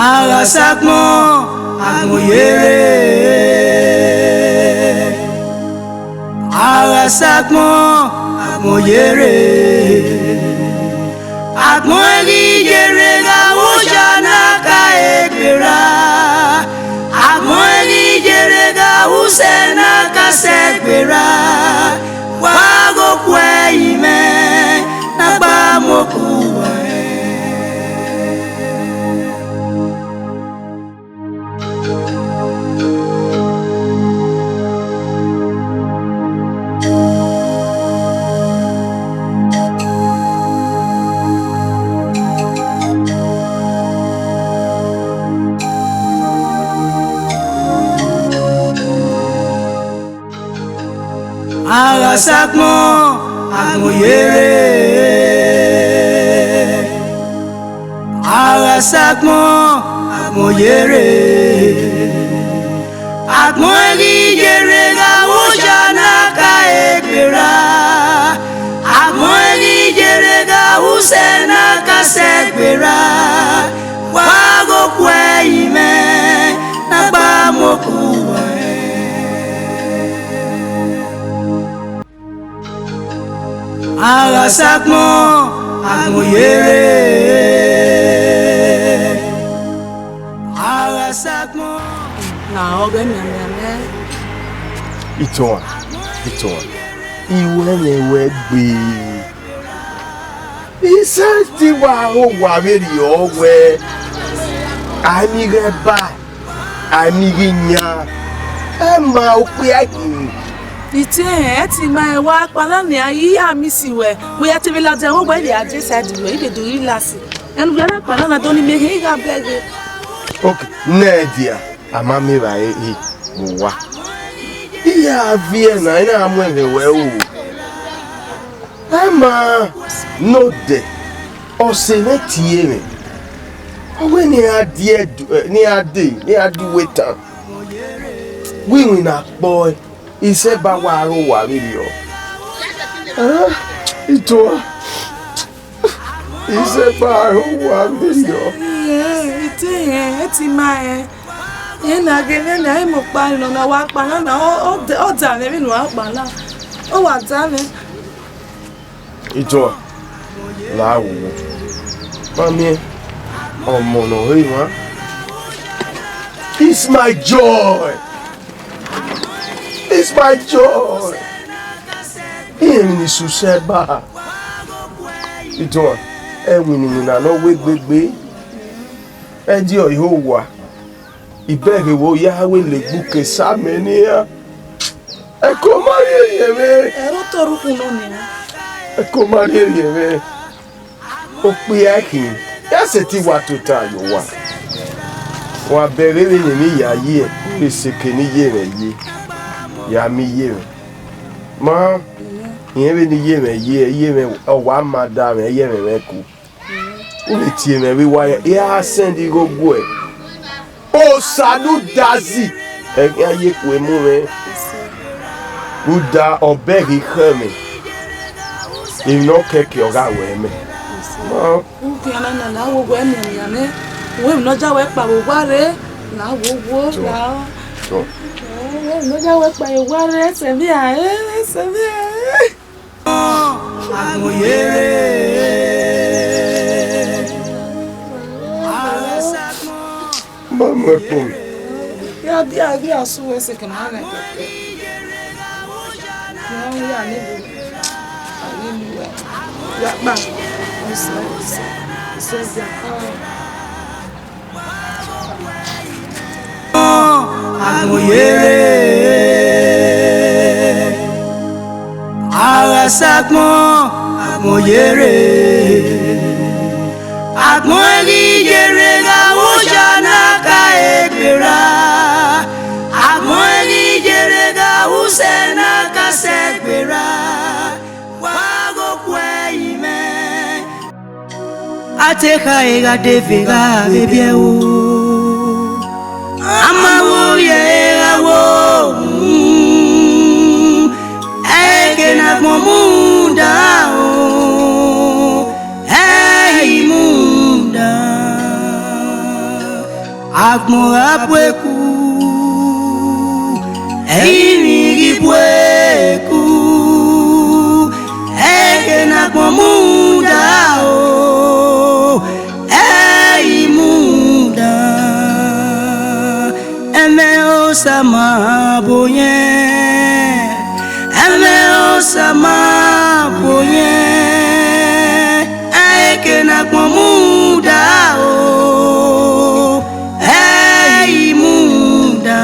Arasakmo Agmoyere Arasakmo Agmoyere Agmoyeri Jerega Ujana Kaekera Agmoyeri Jerega Usena Kasekera Wago Kweime Nagbamoku Arasakmo Agmoyere Arasakmo Agmoyere Agmoyeri Jerega Ujana Kaekera Agmoyeri Jerega Usena Kasekera Wago Kweime Nagbamoku Arasakmo Agmoyere Arasakmo Na oge miame Ito iwe gbe Isati wa o wa veri owe Amigeba Amiginya Ema opiaki Iti ti ma wa pala ni ayi amisiwe we ya tebe la den wo gbe ile aje side we ile do relax enu gara pala na do ni me he ga blege Okay Nedia amami ba wa Iya vie na ina amwele we o Ema no de o se ne tie me Owe ni adie ni ade weta we na boy Ise ba waro wa video. Ito. Ise ba wa video. Iti ma na gele na e mo pa lo na wa pa na o da le mi no wa pa na. O wa da le. Ito. La wo. Mami. Omo no he wa. It's my joy. It's my joy. Emi suseba. Ito ewini na no wegbegbe. Eji oyiwa. Ibere wo ya we le gbuke samenia. E ko mari yeme. E ro toru kun lo ni. E ko mari yeme. O pe akin. Ya se ti wa tota yo wa. Wa bere ni ya ye. Pese ke ni ye re ye. Ya mi ye ma yen ni ye me o wa madam ye me ku o le tie me we wa ya send go go e o sanu dazi e ye ku e mu me u da oberi khame e no keke o ga we me ma u ki ana na wo go emi ya me we no ja we pa wo wa re na wo la no ya we pa igual se via Agmoyere mama ko ya dia su ese que mala que no ya ni ya ba so Agmoyere Arasakmo Agmoyere Agmoyeri Jerega Ujana Kaekera Agmoyeri Jerega Usena Kasekera Wago Kweime Ateka ega devega bebieu Amawo ye awo eke na munda o hey munda Agbonghabueku Eirigibueku Ekenakmomunda o Eimunda Eme osama boye Eme osama boye Ekenakmomunda o Eimunda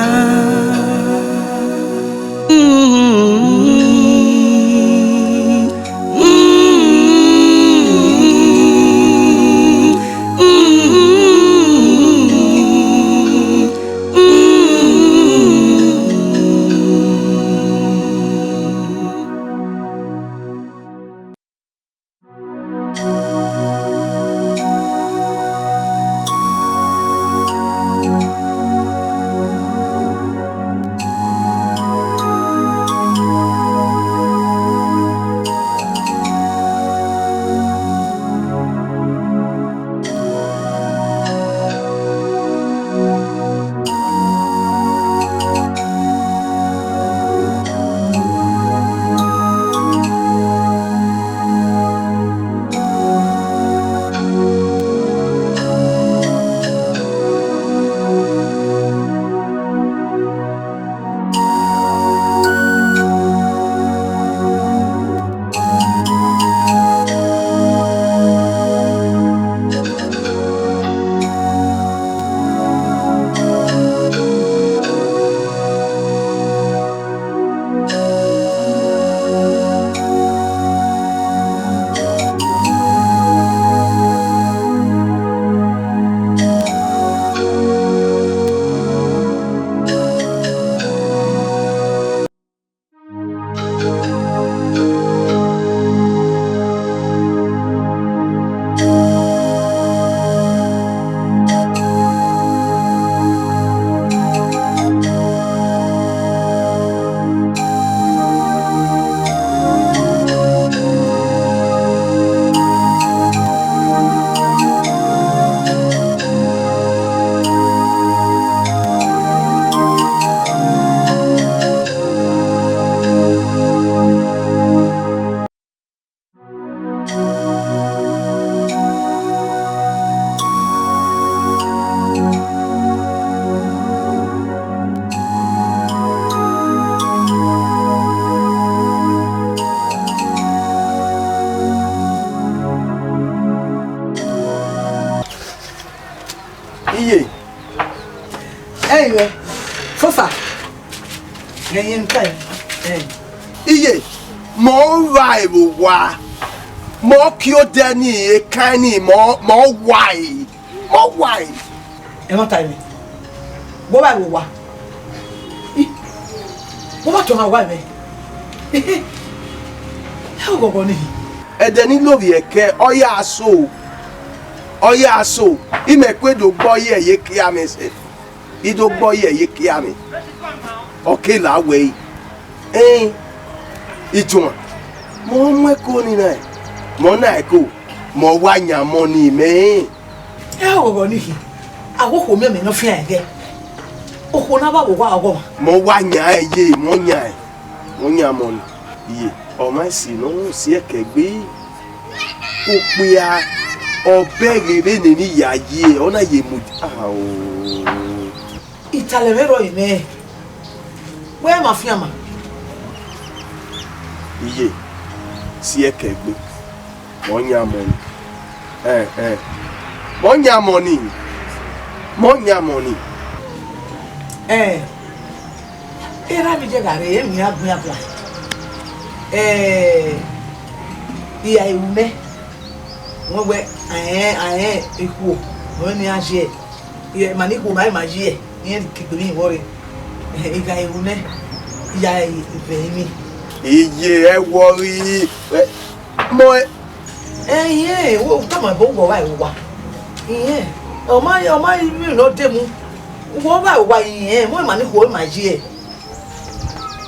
Anyway, Fofa. Iye, more rival wa, more cure Danny, a canny, more wide, more wide. And what time? What I will wa? What to my wife? How go on? And then he love ye care, oh yeah, so. Oh yeah, so. He make way to boy ye kiame say. He do boy ye kiame. Okay, la way. Eh, it's one. More mweko ni na. More na ko. More wanya money me. How go on? I walk with me no fear again. Oh, whenever we go. More wanya ye, monya. Monya money. Ye. Oh my see no see a kegbe. Okuya. Obegere ni ya ye ona ye mu Italevero ime. Where my fiama? Iye. Si ekegbe. Monya money. Monya money. Monya money. Era mi jegare mi agbon. Iya iwume. Wọ́n wẹ́ àyẹ́ ikú wọ́n ní àṣẹ ẹ̀ mà ní kò máa máa yí ẹ̀ ní kékeré ìwọ́rẹ̀ ìgbà ìwú náà ìyá ìfẹ́ mi. Iye ẹ wọrí mọ ẹ. Ẹyẹ wo táwọn ẹ̀bùn wọ̀ wá ìwà ìyẹn ọmọ ìlú náà dé mu wọ́n bá ìwà ìyẹn wọ́n mà ní kò máa yí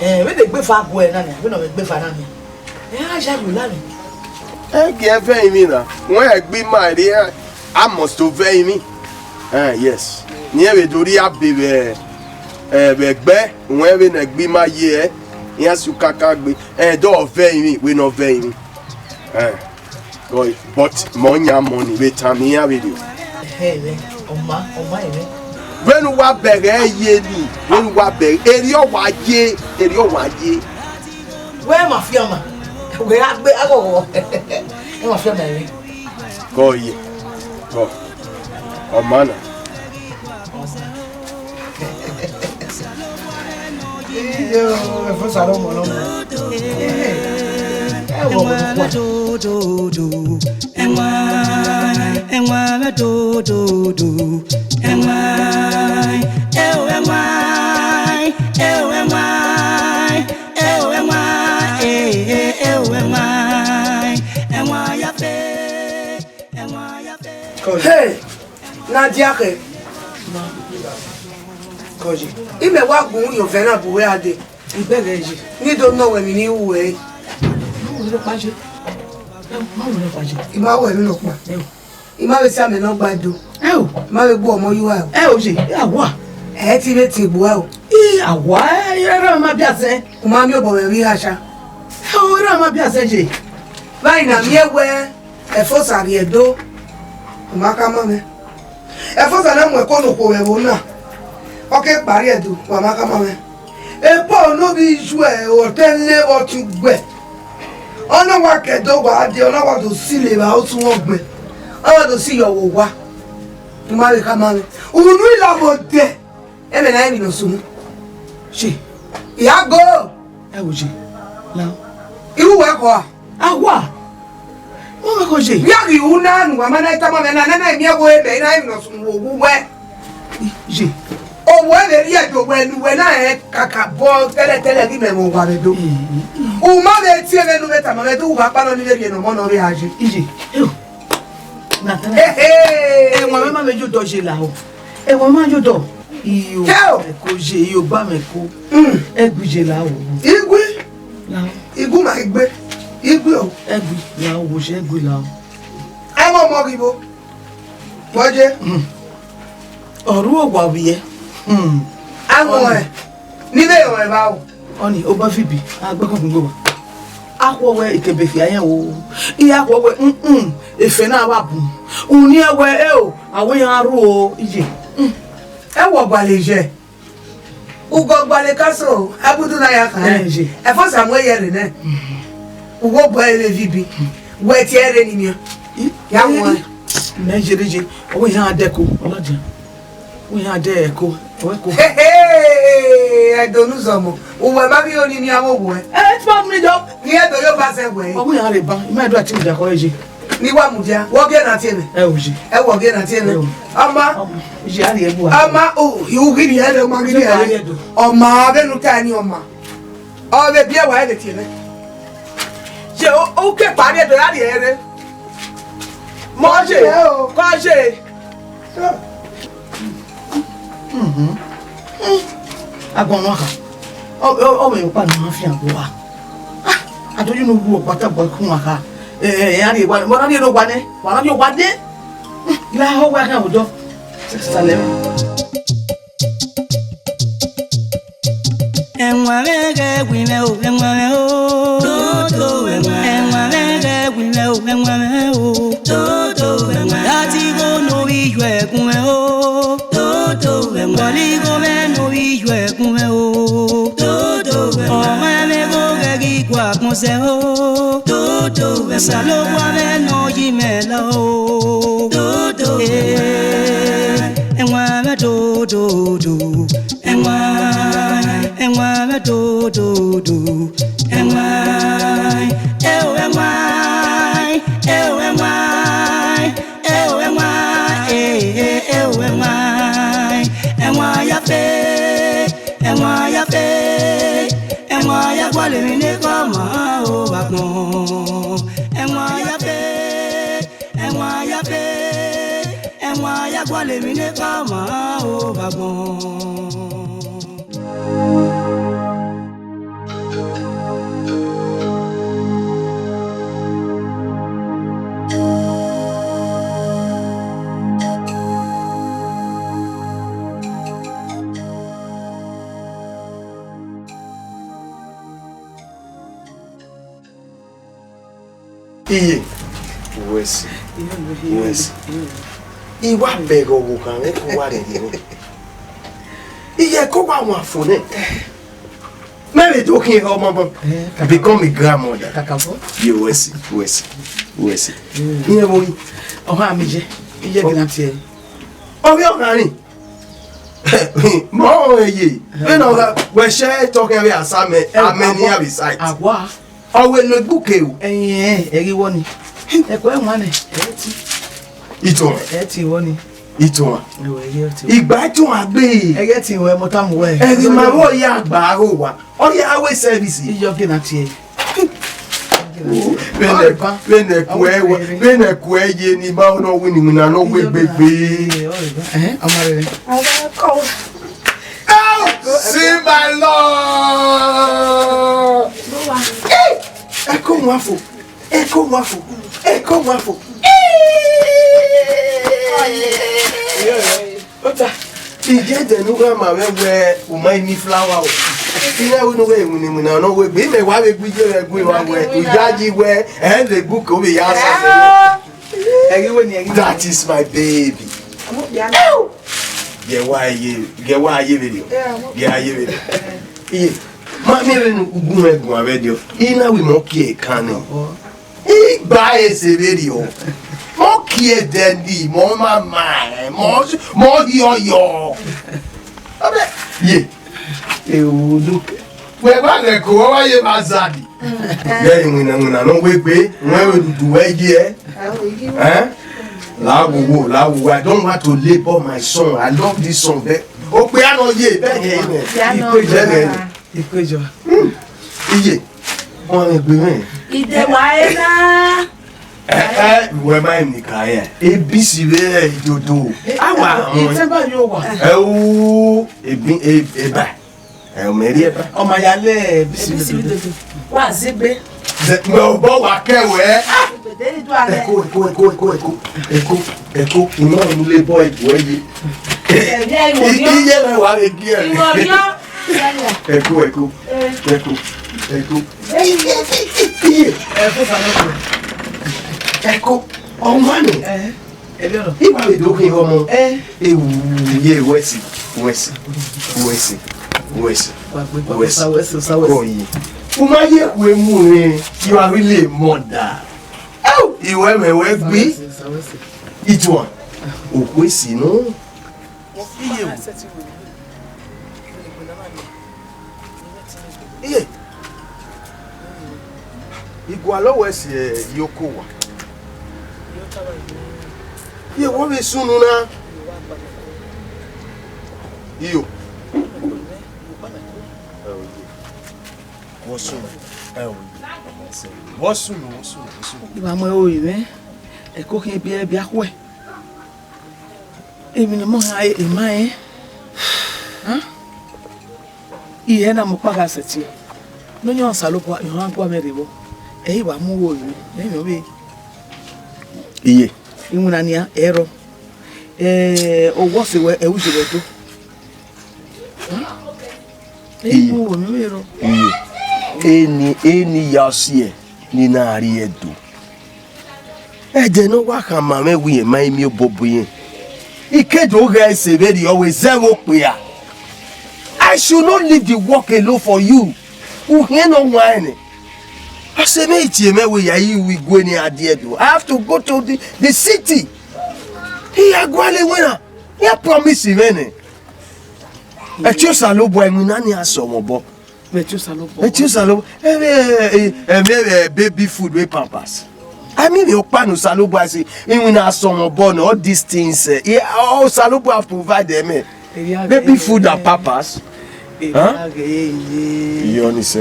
ẹ̀ wọ́n lè gbé fa àgọ́ ẹ̀ náà ni àbí náà gbé fa náà ni ẹ̀ á ṣàlù lánàá. Get very me now. When I be my dear, I must obey me. Yes. niye dori abebe begbe won na gbi ma ye yan su kaka gbe do ve yin we no ve yin but mo nya money we time yan we do Oma ere. When wa bere ye ni when wa bere eri o wa ye Where my fiama? We agbe ago. E ma fiama ere. Go ye go o mana Yo, e fo saro mo no. Hey, Nadiake. Koji. Ime wa gun yo fẹ́ na buwe ade. Ibere ji. Ni don't know when ni uwe. Ma wo lo pa je. Ima we mi lo pa. Ima we si ame no gbado. Ima we gbo ọmọ yuwa o. O je, awa. Ti be ti gbo o. Awa, era ma bi ase. Kuma mi obo we ri asha. Era ma bi ase je. Báyìí na mi ewe efo sari edo. Kuma ka mo me. Efo sa na mo ko no ko we wo na. Okay, parí edo, wa ma ka mo me. Epo no bi ju e o tele o tu gbe. Ona wa kedo wa de ona wa do sile ba o tun won gbe. Ona do si yo wo wa. Kuma le ka ma me. Unu ila mo de. E me na mi no sumu. She. Ya go. O je. Now. Iru we ko a. Awa. Mo me ko je. Ya ri una nu wa ma na ita mo me na na mi e wo e be na mi no sumu wo we. Je. Owo e ri edo we nu we na e kaka bo tele ri me mo wa be do. O ma be ti e nu beta ma be do ba pa no ni le no mo no ri aje. Ije. Na tana. Eh Wọ́n me ma me jo do je la o. Wọ́n ma jo do. Iyo. Ko je iyo gba me ko. Egbu je la o. Igwe. La. Igu ma igbe. Igwe o. Egbu la o wo se egbu la o. E mo mo ribo. Boje. Oru ogwa biye. Awon e. Ni be yo e ba o. Oni o ba fi bi. Agbekun gbo. Akwowe ikebefi ayen o. Iya akwowe efe na wa bu. Uni ewe o. Awon yan aru o. Ije. E wo gbaleje. Ugo gbale kaso abudu na ya kan. E fo sa mo ye re ne. Ugo bo ele vibi. We ti ere ni mi. Ya won. Nigeria o yan adeko olodin. O yan adeko. O ko. Hey, donu zomo. Uwe ma bi oni ni awo wo e. Ti ma mi jo. Ni e do yo ba se we. O yan re ba. Ma do ati mi da ko eje. Ni wa mudia. Wo ge na ti ne. O je. E wo ge na ti ne. Ama. Je ari ebu wa. Ama o iwu gidi e le ma gidi e. Oma be nu ta ni oma. O be bi e wa e le ti ne. Je o ke pari e do ari ere. Mo je. Ko je. Agbonwa ka. O me pa na fi agbo wa. Atoju no bu opata boy kun wa ka. Ari wa mo na ni no gwa ne. Wa na ni o gwa de. Ila ho wa kan ojo. 611. Enwa mege gwime o, enwa me o. Dodo enwa. Enwa mege gwime o, enwa me o. Dodo enwa. Lati go no bi jwe kun o. Dodo enwa. Wali go me no bi jwe kun o. Dodo enwa. O ma me go gegi kwa kun se o. Dodo enwa. Salo kwa me no yi me la o. Dodo enwa me do. Enwa me do. Enwa ya kwale mi ne kama o bakmo. Enwa ya kwale mi ne kama o bakmo. Iye. Wesi. Iwa bego wo kan e ko wa de ni. Iye ko wa won afone. Maybe talking about mama become a grandmother. Kakabo. You wesi. Iye boy. Oha amije. Iye ginati. Obi okani. Mo ye. We know we share talking about asame amenia beside. Agwa. Owe lo buke o. Eri woni. Eko enwane. Ito. Eti woni. Ito. Ewe eti. Igba tun agbe. Ege ti we motamu we. Eri ma wo ya agbaro wa. O ya awe service. Ijo ginati. Bene kwe ye ni ba no wini mu na no we gbegbe. Amare. See my Lord. Eko mwafo. Ota. Ije de nu ga ma we umai mi flower o. Ina we no we mu na no we gbe me wa we gbije we gbe wa we. Ujaji we the book o be ya sa. That is my baby. Get why video. Iye. Ma mi re nu ugun egun abedio. Ina we mo ki e kan ni. Igba ese video. Mo ki e dendi, mo mama, mo yo. Abe, ye. E o look. We ba le ko wa ye bazadi. Ye ngina no we gbe, won we dudu we ye. Lawo, I don't want to labor my song. I love this song. O pe ano ye be ye. Ikojo. Iye. Wọ́n gbé me. Ide wa ena. We ma ni ka ye. ABC be idodo. Awa. Itemba yo wa. O eba. O meri eba. O ma ya le bisi dodo. Wa zigbe. Mo bo wa kewe. Eko. Imo nu le boy we ye. Iye me wa le gi e. Eko. Eko. Ọmọ ni. Iba le dokin ọmọ. Ewu ye wesi. Oyi. Uma ye ku emu re. You are really a mother. Oh, iwe me we gbi. Itu one. Okwesi no. Iye. Igwa lo we si yoko wa. Iye wo be sunu na. Iyo. Wosu. Iba mo o ire. Eko ke bi akwe. Emi ni mo ha e ma e. Iye na mo pa ga seti. No nyo salopo yo an kwa meribo. Iba mo wo ire. Emi o be. Iye. Imuna ni ero. Owo se we ewuje we to. Emi wo mi ero. Iye. Eni yasie ni na ari edo. Eje no wa kan ma me wi e mai mi obobo yin. Ikejo ga se very always zero prayer. I should not leave the work alone for you. Who here no wine. I say me tie me we go ni adiedo. I have to go to the city. He agwale wena. He promise me. Echo salobo emu na ni asomobo. Echo salobo. Baby food we pampers. I mean, your pan salobo I say, even na asomobo all these things. All salobo have provided me. Baby food and pampers. Huh? Oni se.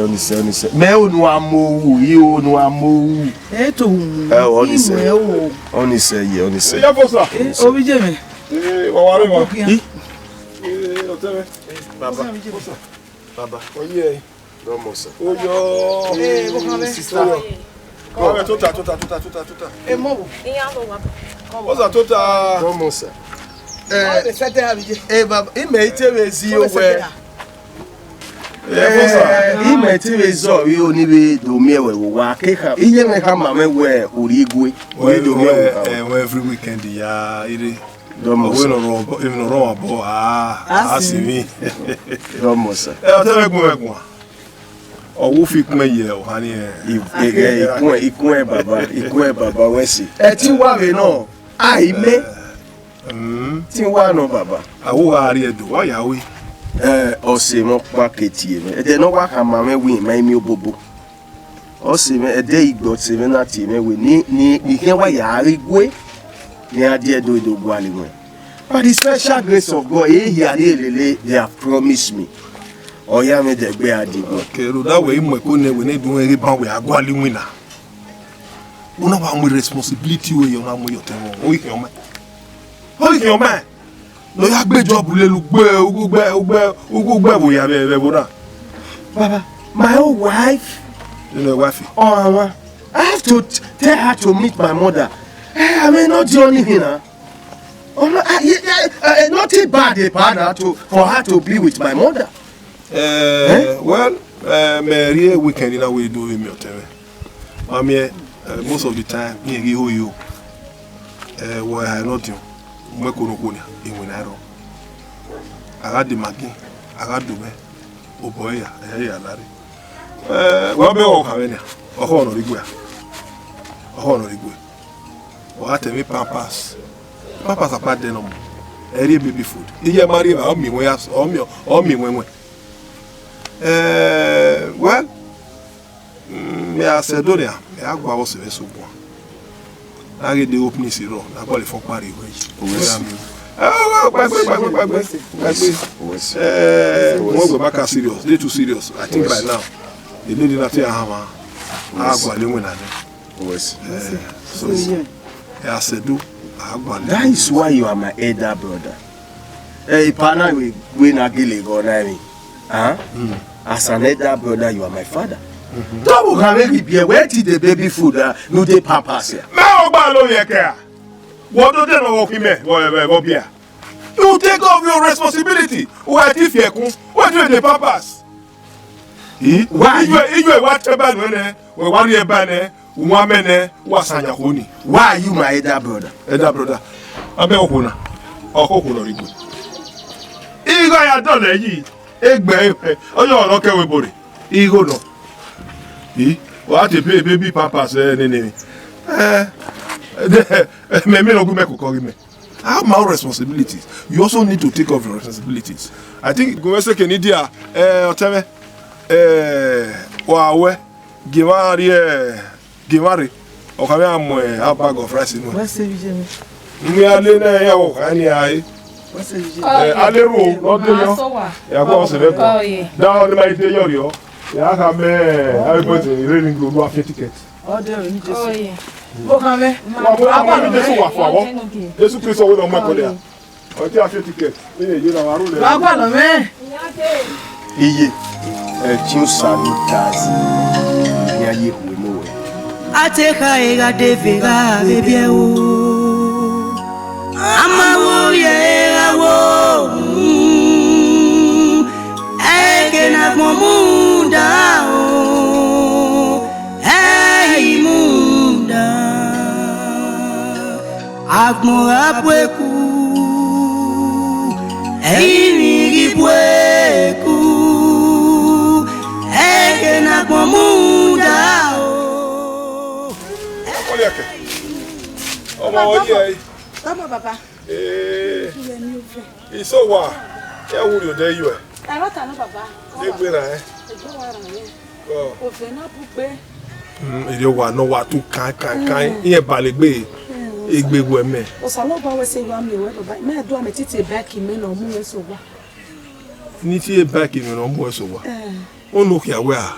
Me onu amowu, onu amowu. Oni se. Ya bosa. Obi je me. Wa ware wa. Oteme. Baba. Oye. No mosa. Oyo. Sister. Wa tota. Mo. Bosa tota. No mosa. Sete ha bije. Baba, ime ite wezi owe. imeti rezo yo ni be do me we wa keka iye me ka mama we origwe we do me every weekend ya ire domo we no ro even ro abo asimi domo sa o te megun owo fi kun ye o hani ikun e baba we si e ti wa we no ai me ti wa no baba awo ari edo o ya we o se mo pa ketie me e de no wa ka mama we mai mi obobo o se me e de igbo se me na ti me we ni ken wa ya arigwe ni ade do gwale we by the special grace of God they have promised me o ya me de gbe adigo okay ro that way mo ko ne we ne dun ere ban we agwale wina una ba mo responsibility we yo na mo yo temo o ikin o ma no ya gbe job le lu gbe bo ya be bo na baba my own wife wife I have to tell her to meet my mother. I mean not the only thing nothing bad for her to be with my mother. Well, Mary weekend in a way do me I'm here most of the time in you where I not you Mekonokonia in Winaro. I got the Magi, I got the way. Oh boy, yeah, Larry. Well, be all Havana, a honor rigua. A honor rigua. What a me papas. Papas are bad denom. A baby food. Iya marry me when me when. Well, me I said, Donia, I go out of so one. I get the opening zero. I call it for party. Go back serious. They too serious. I think by now. They did not say hammer. I go alone so I said, do that is why you are my elder brother. Hey, partner, we na gile go na me. As an elder brother, you are my father. Don't worry, be where did the baby food? No, they papas here. What do they know of him? You take off your responsibility. What if you what do the papas? Why you what about when 1 year banner, woman was Sanya Honi? Why are you my elder brother? Elder brother, I'm a Hona or Hokuna. Ego ya done ye, egg, oh, you're okay with body. Ego no. What a baby papas, I have my responsibilities. You also need to take off your responsibilities. I think Gomese Kenidia, Oteme, Wawe, Gimari, or Kamiam, a bag of rice. We are Lena, Alero, not the down my day. I have everybody reading to do tickets. Oh, yeah. Jesus Christ will not make it. I tell you ticket. You know, I rule. Iye, salutazi. Yaye wemowe. Ateka ega devega bebieu. Amawo ye awo. Eke na momunda o. Hey munda. Agbonghabueku. Hey bueku. Eke na momunda o. Come on, Papa. It's so what? Yeah, who you there you are? I want to know, Papa. You want no what to can here balegbe egbewu eme. Osaloba we say you am me Papa. Me do am titi back in me no mu so wa. Ni ti back in no mu so wa. O no kia we a.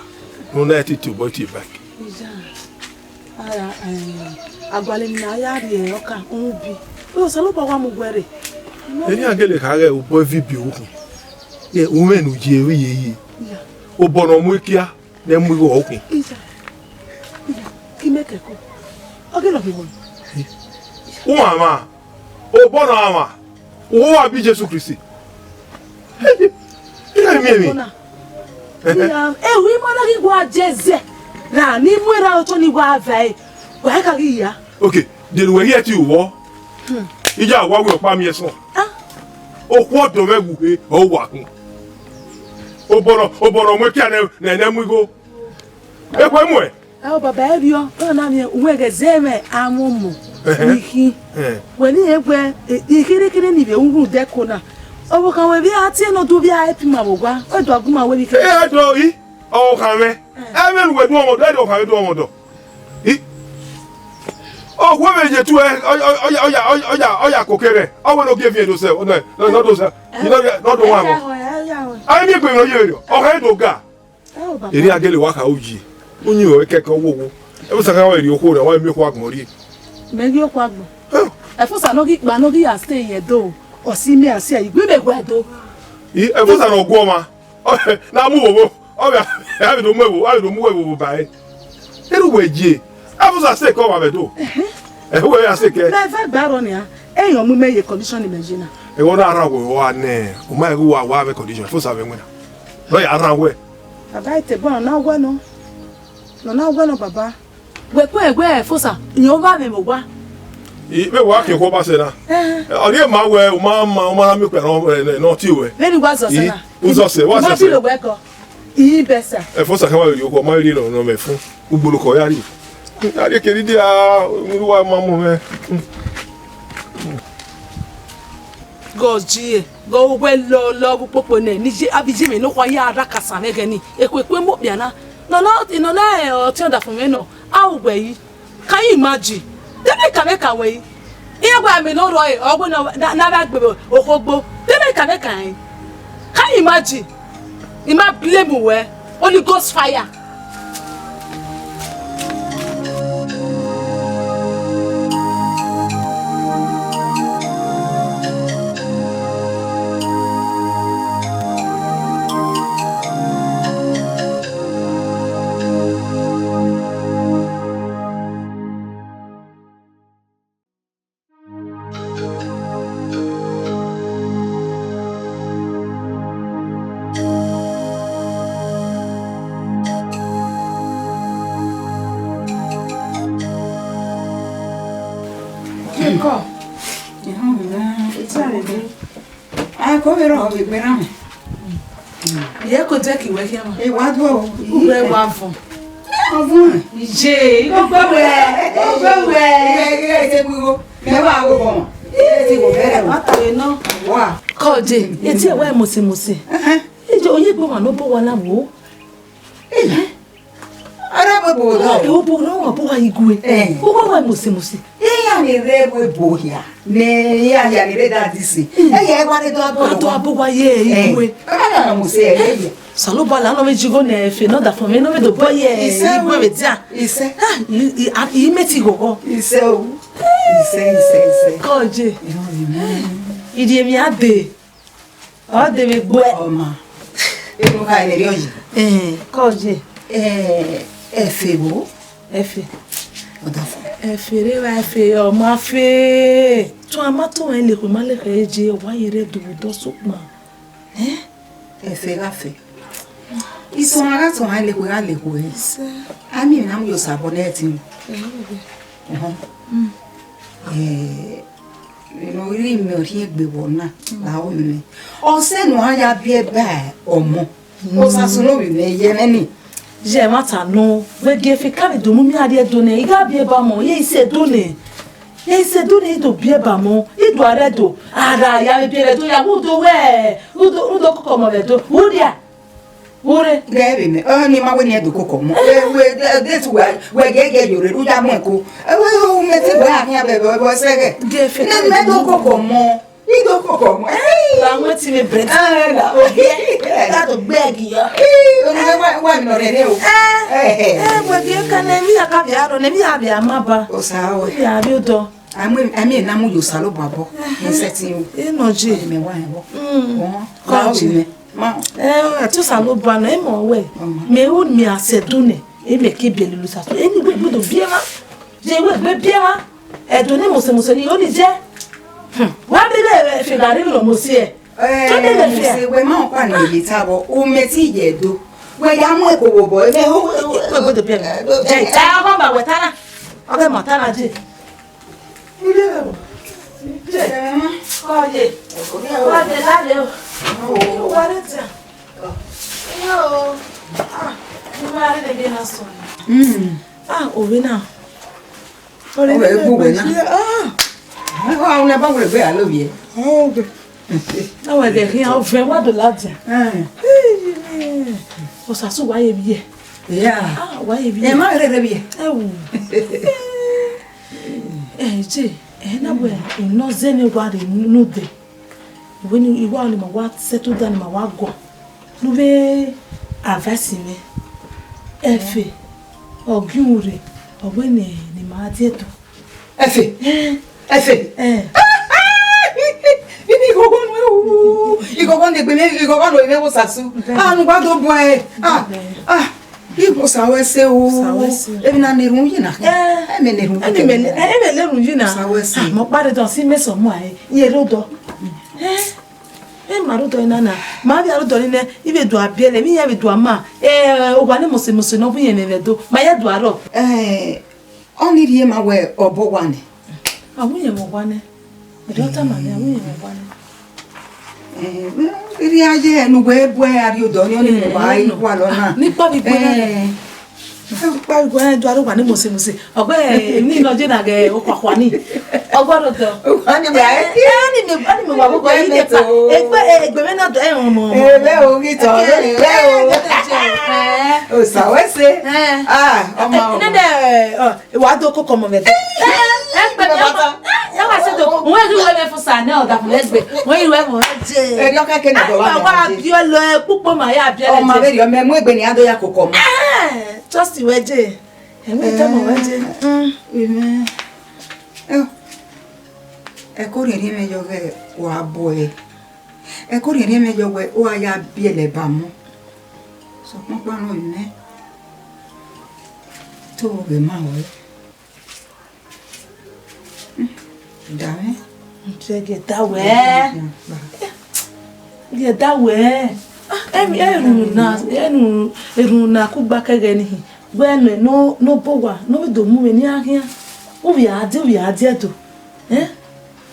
No na titi but ti back. Agwale na ya ri oka nbi. Osaloba wa mu gwere. Eni agele ka re o bo vi bi o kun. Ye o me no je wi ye. O bono mu kia na mu wo o kun. Kimekeko. Ogelo bi won. O mama. O bono ama. O wa bi Jesus Christ. Ila mi mi. we mother go jeze. Na ni mwera oto ni wa vai. Wa ka gi ya. Okay, did we hear you wo? Ija wa we pa mi eson. O ko do megu e o wa kun. Oboro mo kia na mu go. E kwa mu e. Baba ebio, na mi unwege zeme amumu. Iki. Weni egwe ikirikiri ni be ungu deko na. Obo kan we bi ati no do bi a epima bogwa. O do aguma we bi ke. Do yi. O kan me. E me we do omodo, e do kan do omodo. Oh, women je tu oya kokere. I will not give you those. No, not those. You know, not the one. I am going to you. Oh, I do ga. Iri agele waka oji. Unyi o keke owo. E wo saka wa ri oko re wa mi ko agbon ri. Me gi oko agbon. E fo sa no gi ya stay here do. O si mi ase yi gbe gbe do. E fo sa no go ma. Na mu wo. O ya bi do mu ewo ba e. Eru weje. Abusa say come abedo. We ya say ke. Na fa gbaro ni a. Eyan mu meye condition imagine. E wona ara wo wa ne. O ma egu wa be condition. Fo sa be nwena. No ya ara we. Baba ite bon na gwa no. No na gwa no baba. We ko egwe fo sa. Yan ba me mo gwa. Be wa ke ko ba se na. Ori ma we o ma na mi pe no ti we. Le ni gwa so se na. Uzo se wa se. Mo ti lo gwe ko. Yi besa. E fo sa ka wa ri o ko ma ri no me fun. Ugbolo ko ya ri. Ari keridi a ruwa mamu me. Goji go we lo popo ne ni abiji me no kwa ya ara kasa mege ni ekwekwe mo bia na no na o ti onda fun me no awugbe yi can you imagine dem ka make away iya gba me no ro e ogbo na ba gbe okogbo dem ka make kan can you imagine ima blame we Holy Ghost fire. Come on, we are. Ye ko je ki we ki ama. E wa do. We wa fun. Avun. Je, go gbe we. Se bugo. Me wa wo bon. Ti go bere. Ata we no. Wa. Ko je, e ti e wa musi. E je oye gbo ma no bo wa la wo. Ara bo do. E o bo no wa bo wa igwe. O wa musi. Ya ni rewe bo ya. Ne ya ni re da disi. E wa re do abo wa ye igwe. Ana mo se e. Salo ba la no me jigo ne fe no da for me no me do boy ye igwe we dia. Ise. I meti go. Ise o. Ise. Ko je. Idi mi ade. O de me gbo e. Oma. E no ka ile ri oyi. Ko je. Efe wo? Efe. Odafo. Efere wa fe o ma fe. To amato en le ko ma le reje wa ire do do sokma. Efe ga fe. Iso ara to ha le ko ga le ko e. Ami na mo yo saboneti. No ri mi o ri egbe wona la o mi. O se no aya bi e ba omo. O sa so no bi me ye nani. Je mata no we ge fe ka do mu mi ade do ne iga bi e ba mo ye ise do ne. Ye ise do ne do bi e ba mo i do are do ara ya bi e do ya wo do we udo ko mo be do udia ure Gebe me ni ma we ni do ko mo we this we ge yore ru ja mo ko we o me ti ba ni abe bo sege ge fe ni me do ko mo i do ko mo la mo ti me bread la o ka do beg yo o ni wa no re o we ge ka ne mi aka bi aro ne mi abi amaba o sa o ya bi do ami na mu yo salo babo ni setting o e no je me wa e wo la o me ma to salo ba na e mo we me o mi asedune e me ke bi lelu sa so eni we do biema je we be biema e do ni mo se ni o ni je wa bi le figari lo mo se e to de le fi se we ma pa ni yi tabo o me ti je do we ya mu ko wo boy me ho go to bed je ta ba ba wetana oge matana je je ko je la le o wa le ta yo ma le de na so owe na ore bu we na wa una ba we be alo ye na we de hin o fe wa do la ja o sa so wa ye bi ye wa ye bi e ma re bi je na we no zeni wa de no de when you wa ni ma wa settle down ma wa go no be avasi me efe ogunre obene ni ma tieto efe Igogon de gbeme igogon lo imewo sasu nu gba do bun ibo sawese o ebi na nerun yi na me nerun me lerun yi na mo pare don si meso mo ai ye rodo ma rodo ina na ma bi rodo ni ne ibe do abiele mi ya be do ama o wa ni mo se no fun ye ne do ma ye do aro oni rie ma we obo wa ni awun ye mo wa ne Dota ma ni awun ye mo wa ne iri aje nu gbe bo ari odo ni oni mo wa yi wa lo na nípa bi bo pa go en do aro wa ni mo se ogbe ni no je na ge o kwa ni ogbodo to ani me wa go yi de pa egbe me na do e mo ebe o ri to o sawese ọmọ ne de wa do ko mo me ya wa se do mo e ri we me fun sa na o da fun lesbe mo ri we mo je eri o ka ke na do wa bi o lo pupo ma ya bi o ma be ri o me mu egbe ni ado ya kokko mo just we je e mo ta mo we je e ko ri me yo ge wa boy e ko ri me yo we o ya bi ele ba mo so mo pa no ine to be ma we dame get that way eru na ku gba kege ni gbenu no bowa no be do mu me ni ahia o bi ade to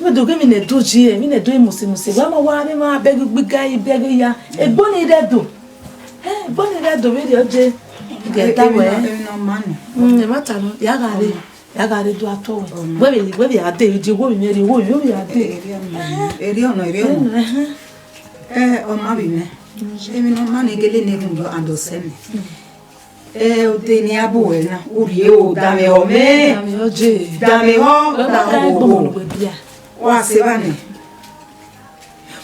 we do gemi ne doji mi ne do imuse wa ma beg gbiga ibege ya egbo ni re do egbo ni re do we de oje get that way no man e mata no ya gare do ato we be ade je wo mi mere wo mi ade eri ono o ma bi me emi no man egele ne ru ando semi o de ni abo we na ori o da me ho me da me ho da go wa se bani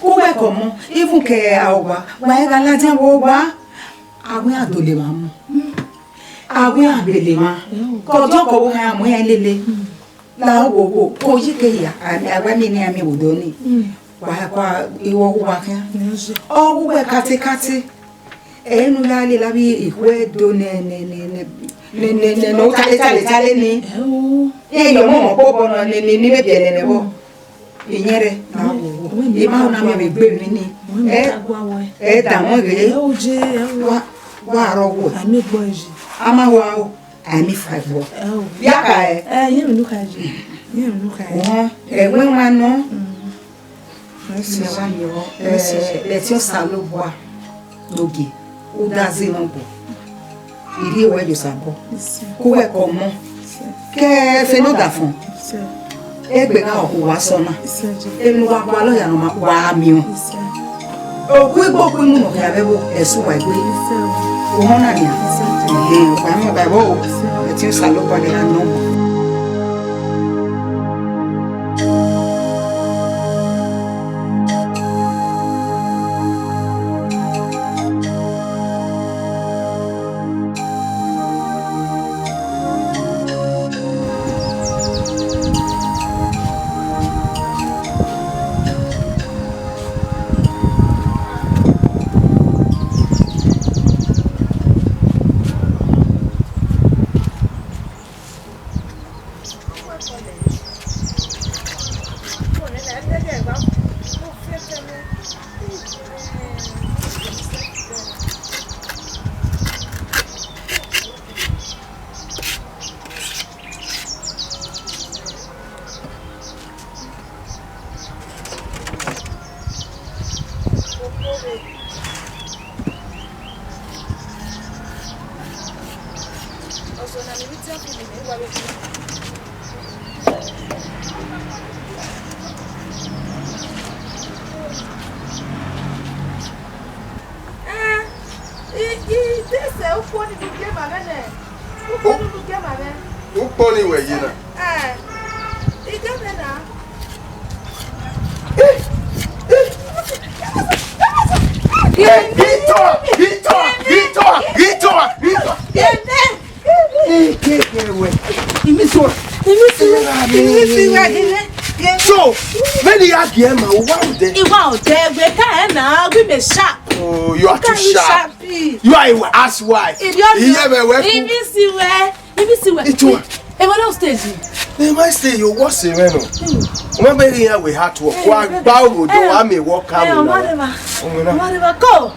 ku we ko mo even ke awa wa e ga la jan wo wa awin adole ma mu awin abele ma ko jo ko wo ha mu ya lele la wo ko yi ke ya agba mi ni ami wodo ni wa iwo wa kan o we kate enu la le la bi ihwe do ne no tale ni e yo mo popo no ni be biele ne bo inyere na wo e ma na me gbe mi ni e da mo ge wa ro wo ami gbo eji ama wa o ami fa wo ya ka ye mi luka eji e we wa no se wa ni o le ti o sa lo boa loge o da ze mo bo iri we jo sa bo ko we ko mo ke fe no da fun egbe na o wa so na enu wa gba lo ya no ma wa mi o oku igbo ku mu no ya bebo esu wa igbe o ho na ni pa mo ba bo ti o sa lo pa ni no mo So, many are here, man. Oh, you are too sharp. You are ask why. My stay, you was a reno. Remember here we had to walk bow do I may walk out. Go.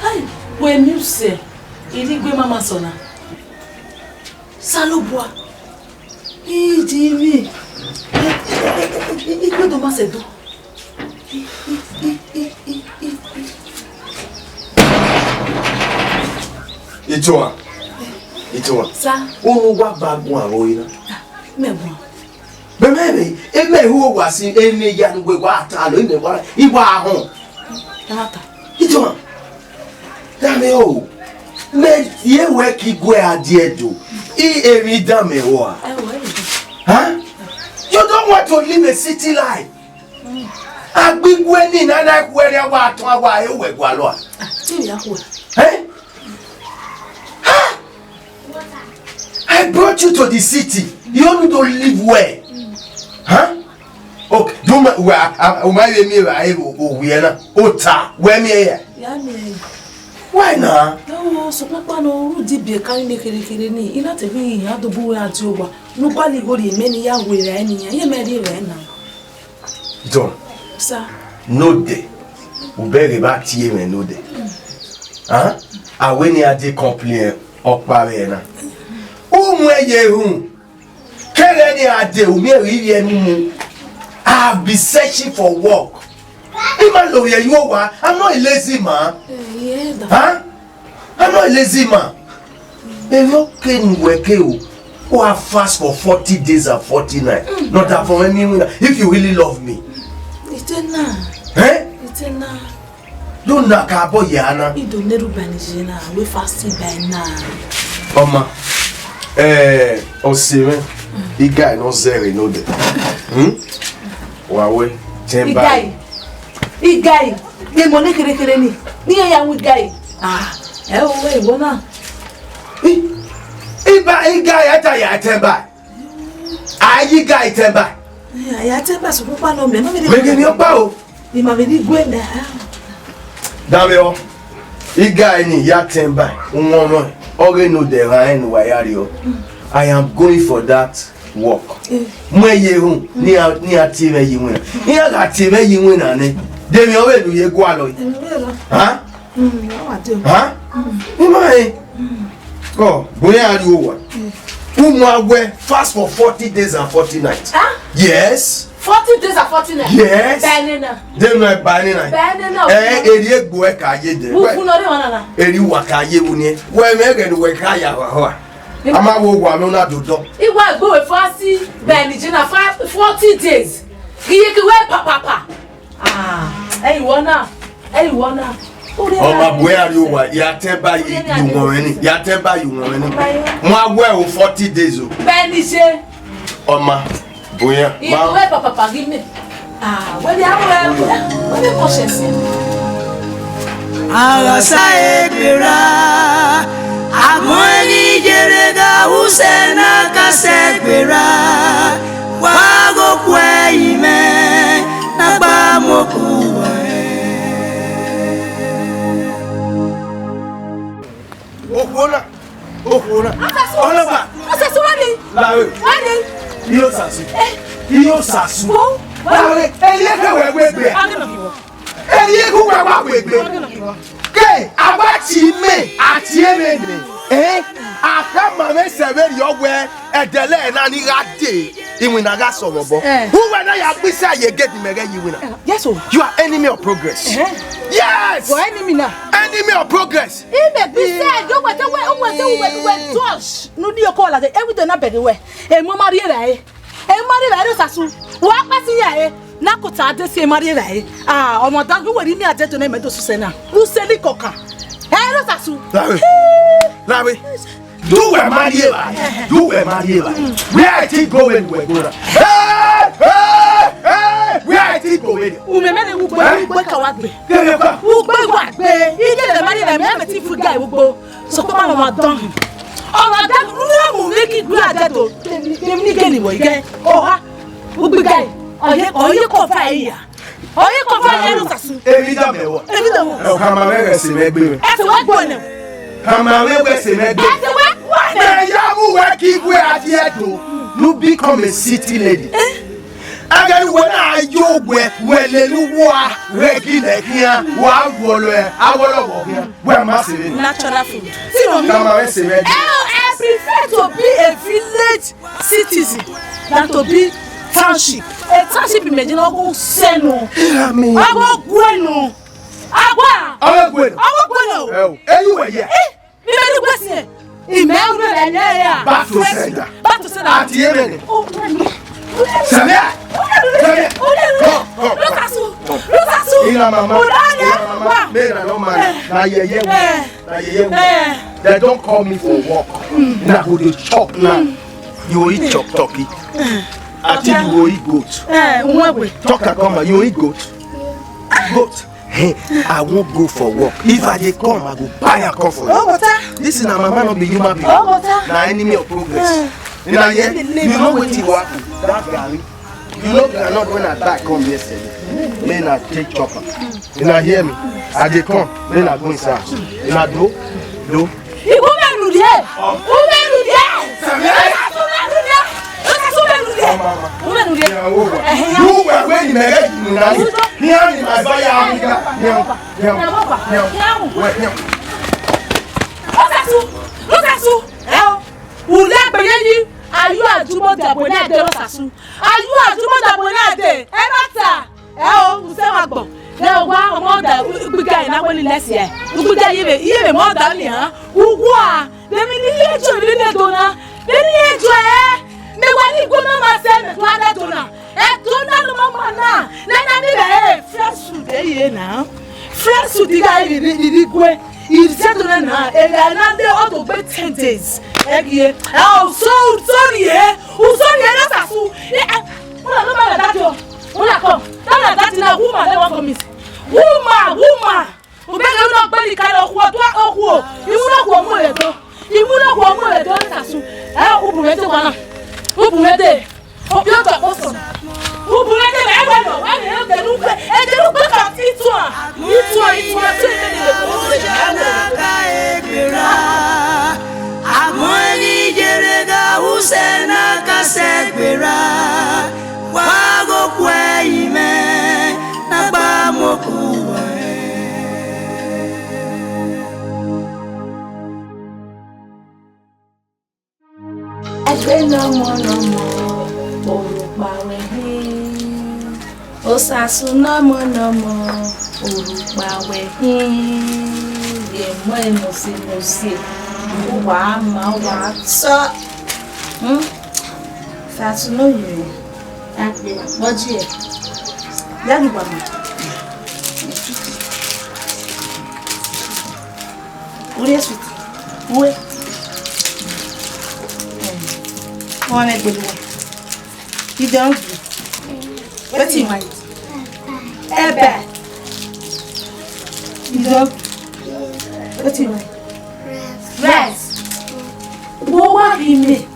Hey, when you say, it mama sona. Salobua. Jimmy. It do macedo. Itoa. Sa. Wa babu aroina. Mebo. Bemebe, eme who was in any young way water in the water. Iwa home. Itoa. Dame o. Me ye work igwe adie do. Eri dame wa. Huh? You don't want to live a city life. Agbingwe ni nana kwere wa ton wa ewe gwalo. Eh? I brought you to the city. You want to live where? Huh? Okay, do my where me here? Why not? No, so papa no deep be carry me kere ni. Ina te bi ya do bu ya ti owa. No kwali go re meni ya we ra ni. Ye me dey re na. John. Sir. No day. We better back to you no day. Huh? I when you dey complain opa re na. Umwe ye hu. Kele ni ade o me ri enu. I've been searching for work. I'm not a lazy man. Huh? I'm not a lazy man. If you can work who have fast for 40 days and 40 nights. Not that for anyone. If you really love me. It's enough. Eh? It's enough. Don't knock about Yana. You don't need to banijina. We fasting by now. Mama. Osime. The guy no zero no de. Wawe. Temba. Igai, the money kere ni. Ni ya wi gai. Ah, we wona. Igai ata ya temba. Ayi gai temba. Ya temba so papa no me. Mege ni opa o. Ni ma me ni gwenda. Dame o. Igai ni ya temba. Unwono. Oge no de ran wa yari o. I am going for that work. Mwe ye hu ni atire yi wina. Ni atire yi wina ne. Demi owe lu ye gwa lo. Huh? Huh? Imai. Go, boya ari owa. Umwawe fast for 40 days and 40 nights. Huh? Yes. 40 days and 40 nights. Yes. Banana. Dem no banana. Banana. Eri egbo e ka ye de. Wu no re wana na. Eri wa ka ye wu ni. We me ge we ka ya ho. Ama wo gwa me na dodo. Iwa egbo we fast Benijina 40 days. Iye ki we papa. Ah, hey wona. Oma boya ri owa ya temba you won ni. Ya temba you won ni. Mo agwe o 40 days o. Benije. Oma, boya. You wait, Papa, give me. Ah, where the hour? Where the conscience? Arasa egbera, amoni jerega usena kasegbera, wago kwe ime, nagba mokuwa. Okuna. Olaba. Osasu wani? Lawe. Wani? Iyo sasu. Iyo sasu. Lawe. Eye ke wegbe. Eye ku wegbe. Ke abati me ati emene. Aka mame severi ogwe edele na ni rade. Iwina ga sorobo. Who when I apisa ye get me get you winner. Yes, oh. You are enemy of progress. Yes. What enemy now? Enemy of progress. Ibe be said, go what we touch. No dia call that everything na bed we. E mo mari rai. E mari rai sasu. Wa pasi ya e. Na ko ta de se mari rai. Ah, omo dan go we ni aje to na medo suse na. Who sell it koka? Eh, ro sasu. Lawe. Do we marry rai? Do we marry rai? Where I think go when we go. Where I think go when. Umeme ne ugbo ka wa gbe. Ugbo wa gbe. Ije le mari rai me ti fu guy ugbo. So ko ma ma don. Ọ̀rọ̀ da nuna mu make it good at to. Dem ni geni wo ige. Oha. Ugbo guy. Oye ko fa iya. Oye ko fa ya ro sasu. Emi da mewo. Ebi da wo. O ka ma we se me gbe. E se wa gbo ne. Ka ma we se me gbe. E se wa gbo ne. Me ya mu we ki gbe ati edo. You become a city lady. Agari wona ayogwe welelu wa regile kia wa wolo e awolo wo kia we ma se ni Natural food. See no me. kama we se me I prefer to be a village citizen than to be township. A township imagine ogo senu. Ogo gwenu. Agwa. Ogo gwenu. Eyu we ye. Mi be ni gwese. Ime uru le ne ya. Back to sender. Back to sender. Ati emene. Samia. Look at you. Ila mama. Mera no man. Na ye. Na ye. They don't call me for work. Na go dey chop now. You eat chop turkey. Ati you go eat goat. Unwegwe. Talk come, you eat goat. Goat. Hey, I won't go for work. If I dey come, I go buy a come for you. This is na mama no be human being. Na enemy of progress. You know wetin go happen? That Gary. You know cannot when I die come yesterday. Then I take chopper. You know hear me? I dey come. Then I go inside. You know do. Ibu die. You were when you married me now. Here in my buyer Africa. Look at you. Ule beyeyi ayu ajumo dabo na de rosasu. Ayu ajumo dabo na de. E mata. O se wa gbon. Le wa omo da gbiga ina woni lesi e. Gbiga yebe mo da ni han. Ugwa. Le mi ni lejo ni ne dona. Le ni ejo me wa ni gbona ma se me to ada dona. E to na no mama na. Na ni be fresh food e ye na. Fresh food diga ni gwe. Il said to na e na de o to be 10 days. Egie. Sorry na sasu. Una no ma that yo. Una come. That na woman le wan come miss. Woman. O be le no gbe ni ka lo ku o. Imu na ku mo le to sasu. O bu me te wana. O bu me te. O bi o ta poso. O bu me te le wa no. Wa le de lu pe. E de lu pe ka ti tu a. Ti le Amoni jerega usena kasegbera, wago kwe ime, nagba mokuwa. Egbe no mo, orupa wehin. Osasu no mo, orupa wehin. Ye mo emosi. Wa so fast no you agbe moji e yani gba mo ori sweet we wọ́n me gbelu You don't do. What's in mind? Ebe. You don't. What's in mind? Rest. What are you mean?